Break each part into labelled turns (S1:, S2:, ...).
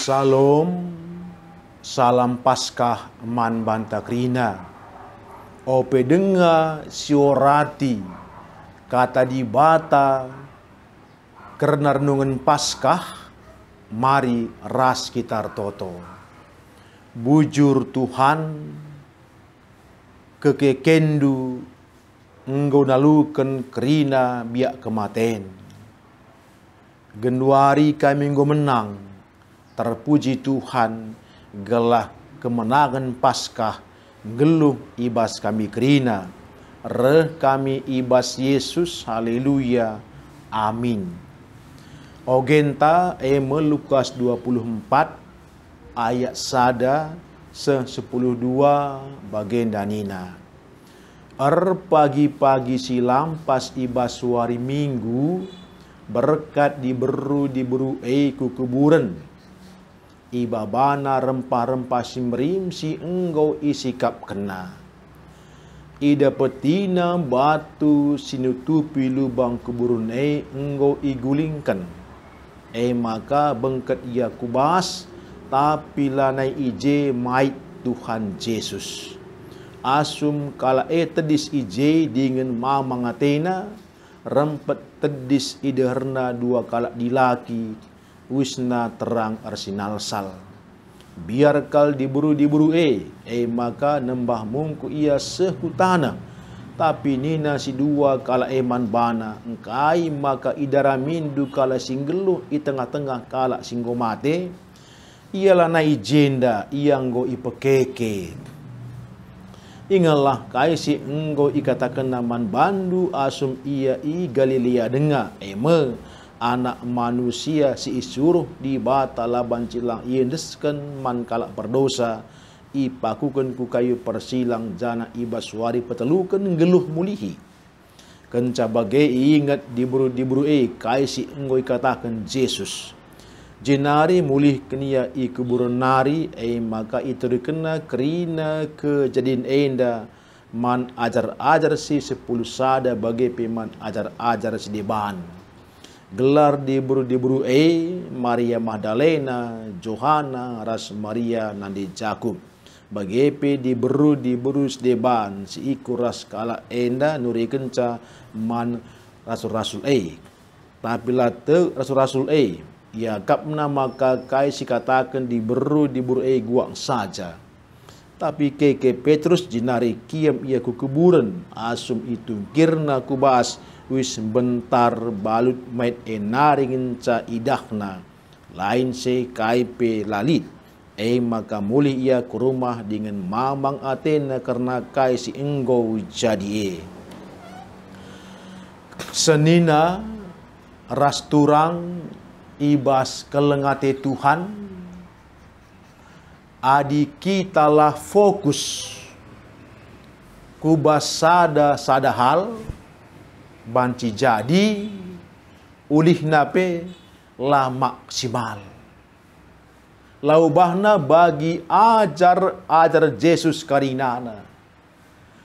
S1: Salam, salam Paskah man banta krina. Ope denga siorati kata di bata karena renungan Paskah mari ras kitar toto. Bujur Tuhan kekekendu engkau nalukan kerina biak kematen. Genduari kami engkau menang, terpuji Tuhan gelah kemenangan Paskah geluh ibas kami kerina. Reh kami ibas Yesus, haleluya, amin. Ogenta Lukas 24 ayat sada se-10 2 bagian danina. Pagi-pagi silam pas ibas suari minggu berkat diburu ku kuburan. Ibabana rempah-rempah simrim si enggau isikap kena. Ida petina batu sinutupi lubang kuburun enggau igulingkan. Maka bengket ia kubas tapi lanai ije mait Tuhan Yesus. Asum kala tedis ije dengan mamang Athena rempet tedis ideherna dua kala dilaki wisna terang arsinal sal. Biar kal diburu maka nembah mungku ia sehutana. Tapi nina si dua kala eman bana engkai maka idara mindu kala singgeluh i tengah-tengah kala singgo mate. Ialah nai jenda ianggo ipekeke. Ingalah kai si enggo ikatakan naman bandu asum ia i Galilea denga anak manusia si isuruh di bata laban cilang iendesken man kalak berdosa ipakuken ku kayu persilang jana ibaswari peteluken geluh mulihi. Kenca bagai ingat diburu kai si enggo ikatakan Yesus. Jenari mulih kenia i kuburan nari maka itu dikena kerina kejadian enda man ajar-ajar si 10 sada bagai peman ajar-ajar si deban. Gelar diburu Maria Magdalena, Johana, ras Maria nandi Jakub. Bagepe diburu deban si iku ras kala enda nuri kenca man rasul-rasul tapi late rasul-rasul ya kapna maka kai si katakan diburu guang saja. Tapi keke Petrus jinari kiam ia ku kuburan asum itu kirna kubas wis bentar balut mait naringin ca idahna lain se kaipe lalit maka mulih ia ke rumah dengan mamang Athena karena kai si enggo jadi senina ras turang ibas kelengate Tuhan adi kita lah fokus kubas sada hal banci jadi ulih nape lah maksimal laubahna bagi ajar Yesus karinana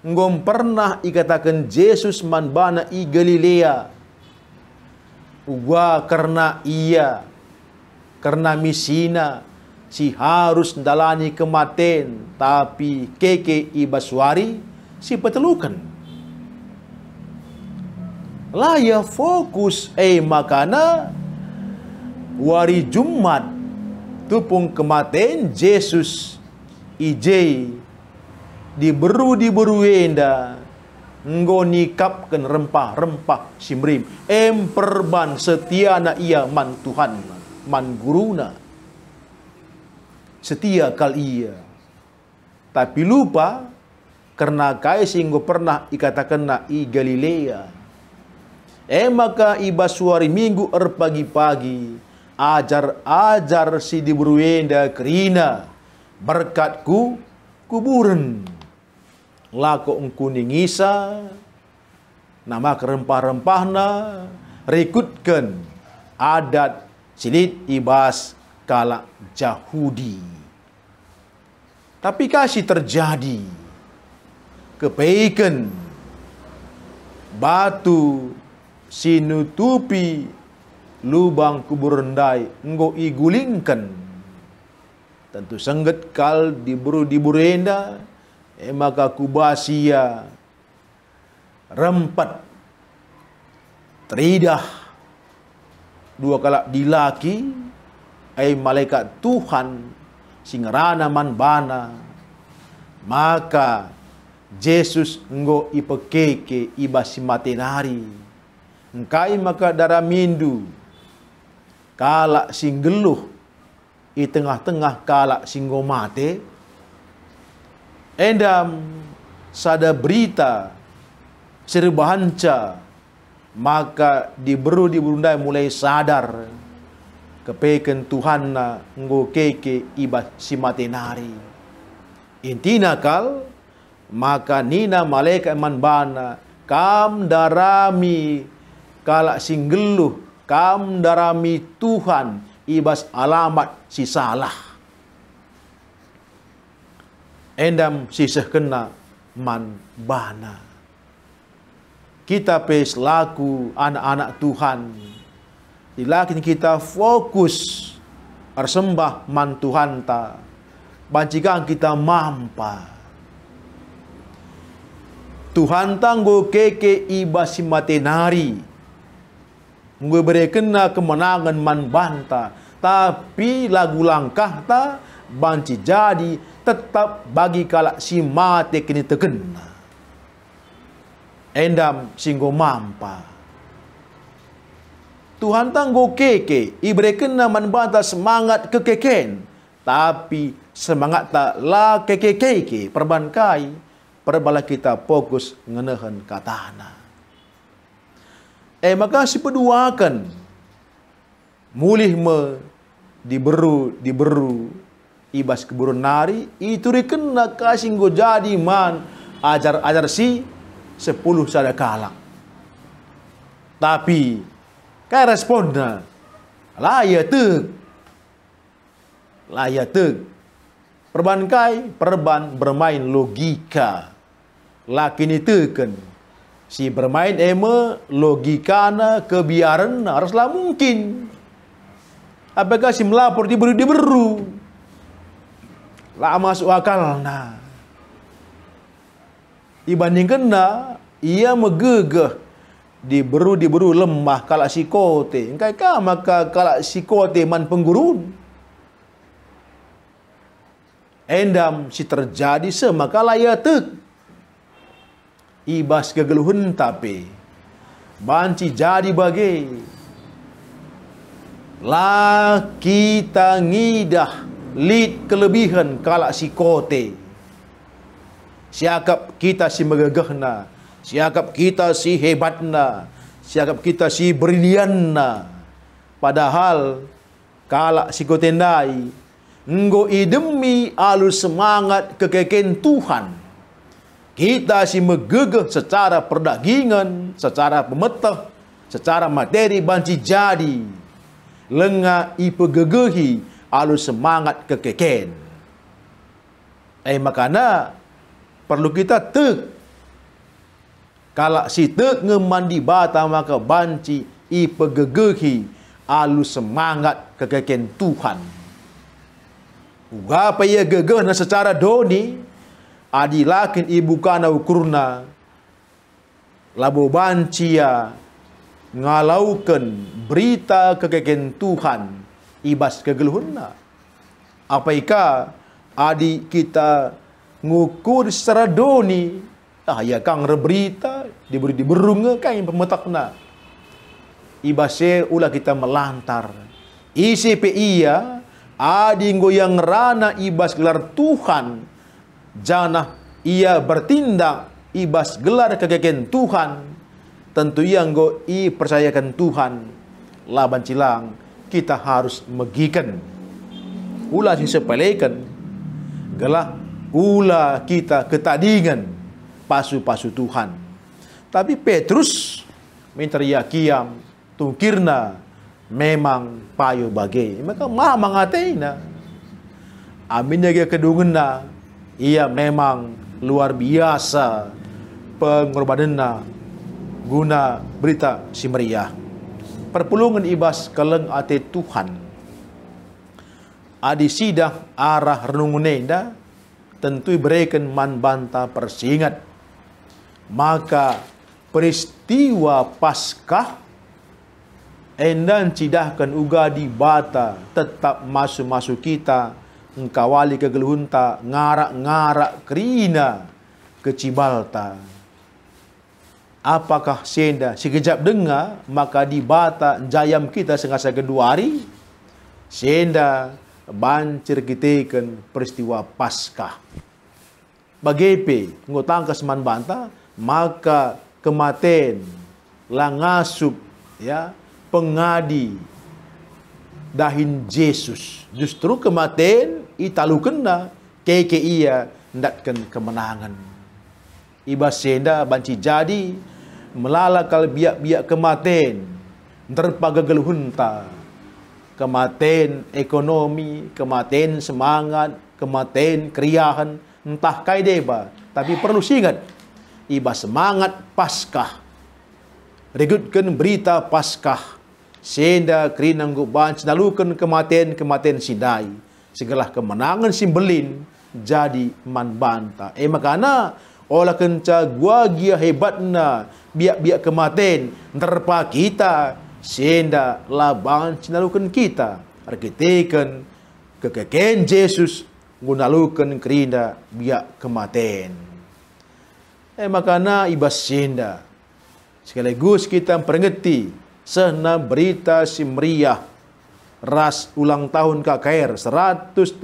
S1: ngom pernah ikatakan Yesus man bana i Galilea uga karena misina si harus dalani kematen tapi keke ibaswari si petelukan laya fokus makana wari Jumat tupung kematen Yesus ije diburu enda nggo nikapkan rempah-rempah simrim perban setia na ia man Tuhan man guruna setia kal ia tapi lupa karena kai singgo pernah ikatakan na i Galilea maka ibas suari minggu pagi-pagi ajar si diburuenda kerina berkatku kuburan lako engkuningisa nama kerempah-rempahna rekutkan adat silit ibas kala Yahudi. Tapi kasih terjadi kebaikan batu sinutupi lubang kubur rendai enggo igulingkan tentu sengget kal di burenda, maka kubasia rempat teridah dua kalak dilaki, malaikat Tuhan singarana man bana, maka Yesus nggo ipekeke ibasi matenari, engkai maka darah mindu, kalak sing geluh i tengah-tengah kalak singgo mate, endam sada berita serbahanca, maka diberu diburundai mulai sadar kepeken Tuhan na nggo keke ibas si matenari. Intina kal maka nina malaikat manbana kam darami kalak singgeluh, kam darami Tuhan ibas alamat si salah. Endam sisah kena man bana. Kita pes laku anak-anak Tuhan, dilakin kita fokus arsembah man Tuhan ta, bancikan kita mampa Tuhan tanggo keke ibasi matenari, nggo berekena kemenangan man banta, tapi lagu langkah ta banci jadi tetap bagi kalak si mate kini tekena. Endam singgo mampa. Tuhan tanggo keke iberekena man banta semangat kekeken, tapi semangat tak la keke perbankai perbala kita fokus ngenahan katana. Maka si peduakan mulih me diberu ibas keburun nari itu rikena kasih go jadi man ajar si 10 sada kalak. Tapi kai responnya laya teg perban bermain logika. Lakin itu kan si bermain logikana kebiaran haruslah mungkin. Apakah si melapor diberu lah masuk akal nah. Dibandingkan ia megegeh diberu lemah kalak si kote. Engkai ka maka kalak si kote man penggurun. Endam si terjadi semaka laya tek. Ibas kegeluhan tapi banci jadi bagai lah kita ngidah lid kelebihan kalak si kote. Siakap kita si megegehna, siakap kita si hebatna, siakap kita si brilianna. Padahal kalak si kote ndai nggo idemi alus semangat kekeken Tuhan. Kita si megegeh secara perdagingan, secara pemetah, secara materi banci jadi lenga ipegegehi alus semangat kekeken. Makana perlu kita tek. Kalau si tek ngemandi bata maka banci ipegegehi alus semangat kekeken Tuhan. Uga apa ia gegeh na secara doni adilakin ibu kana ukurna labo bancia ngalaukan berita kekeken Tuhan ibas kegeluhunna. Apa ika adi kita ngukur secara doni ya kang reberita diberi diberunga kang pemetakna ibase ulah kita melantar isi pe iya adi ngoyang rana ibas gelar Tuhan janah ia bertindak ibas gelar kekeken Tuhan, tentu yang go i percayakan Tuhan laban cilang kita harus megikan ulah disepelekan gelah ulah kita ketadingan pasu-pasu Tuhan. Tapi Petrus menteriakiam tungkirna memang payo bagai maka mah mangateina aminnya ge kedungenna ia memang luar biasa pengorbananna guna berita si meriah. Perpulungan ibas keleng ate Tuhan. adi sidah arah renungunenda tentu berikan man banta persingat. Maka peristiwa Paskah endan cidahkan uga di bata tetap masuk kita engkawali kegeluhunta ngarak-ngarak kerina kecibalta. Apakah senda sekejap dengar maka di bata jayam kita sengasa kedua hari senda bancir kitakan peristiwa Paskah. Bagepe ngotangkas man banta maka kematen langasup ya pengadi dahin Yesus. Justru kematen italu kena keke ia ndatkan kemenangan. Iba senda banci jadi melalakal biak-biak kematen terpaga geluhunta. Kematen ekonomi, kematen semangat, kematen keriahan, entah kai deba. Tapi perlu ingat, iba semangat Paskah. Regutkan berita Paskah. Senda kerinang guban senalukan kematen sindai. Segala kemenangan simbelin jadi man banta. Makana olah kenca gua gia hebatna biak-biak kematen terpa kita senda laban sinalukan kita arkiteken kekeken Yesus gunalukan kerinda biak kematen. Makana ibas senda sekaligus kita peringati sena berita si meriah ras ulang tahun KKR 132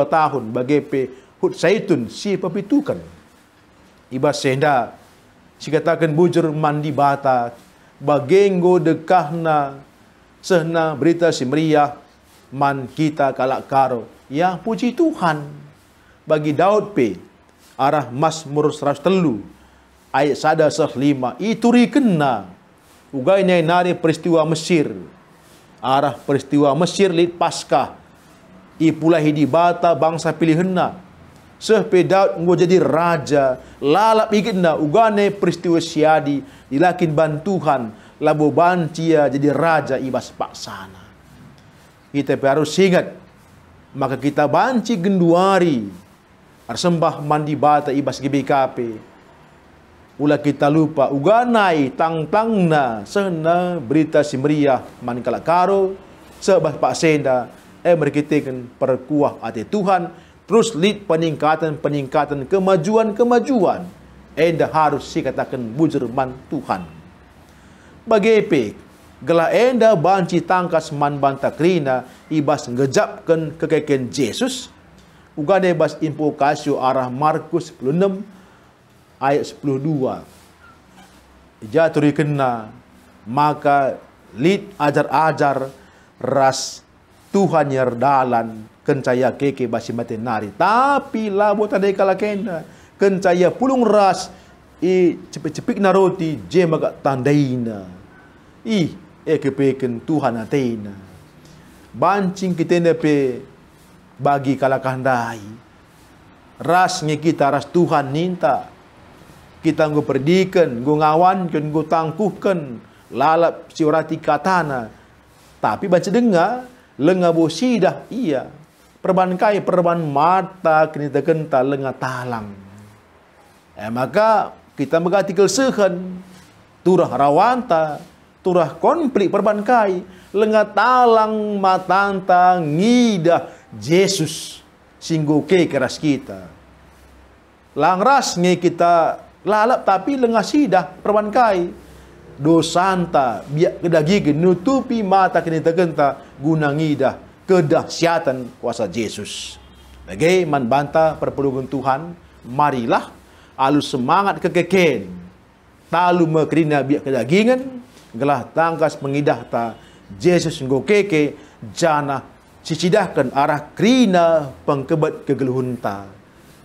S1: tahun bagi Hut Saitun si pepitukan. Ibas senda si katakan bujur mandi bata bagenggo dekahna sehna berita si meriah man kita kalak karo ya puji Tuhan. Bagi Daud arah Mazmur 103 ayat 105 ituri kena ugai nari peristiwa Mesir arah peristiwa Mesir lid Paskah ipulahi di bata bangsa pilihanna sehpe Daud ngo jadi raja lalap igitna ugane peristiwa siadi dilakin bantuhan labo bancia jadi raja ibas paksana. Kita harus ingat maka kita banci genduari arsembah mandi bata ibas GBKP ulah kita lupa uganai tang-tangna sehna berita si meriah man kalakaro sebah pak senda merkitakan perkuah ati Tuhan terus lead peningkatan kemajuan enda harus dikatakan bujur man Tuhan. Bagepe gela enda banci tangkas man banta krina ibas ngejapkan kekeken Yesus ugane bas info kasio arah Markus 16 ayat 12 jaturi kena maka lead ajar-ajar ras Tuhan yardalan kencaya keke basi matenari tapi labo tadai kalakenda kencaya pulung ras cepik-cepik na roti je maga tandaina kepeken Tuhan atena bancing kita pe bagi kalakandai ras nge kita ras Tuhan ninta kita nggo perdikan nggo ngawankan nggo tangkuhkan lalap siurati katana tapi baca dengar lenga bosidah iya perban kai perban mata kenita kenta lenga talang maka kita mengatikal sehen turah rawanta turah konflik perban kai lenga talang matanta ngidah Yesus singgo ke keras kita langras nge kita lalap tapi lenga sidah perban kai dosanta biak kedagi nutupi mata kenita kenta guna ngidah kedahsyatan kuasa Yesus. Bagi man banta perpelungan Tuhan, marilah alus semangat kekeken. Talu mekrina biak kedagingan, gelah tangkas mengidah ta Yesus ngokeke jana cicidahkan arah krina pengkebat kegeluhunta.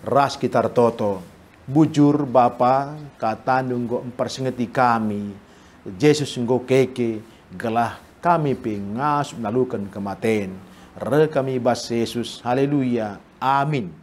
S1: Ras kita toto. Bujur Bapa kata nunggu mempersengeti kami. Yesus ngokeke gelah kami pengas melalukan kematian. Re kami bas Yesus. Haleluya. Amin.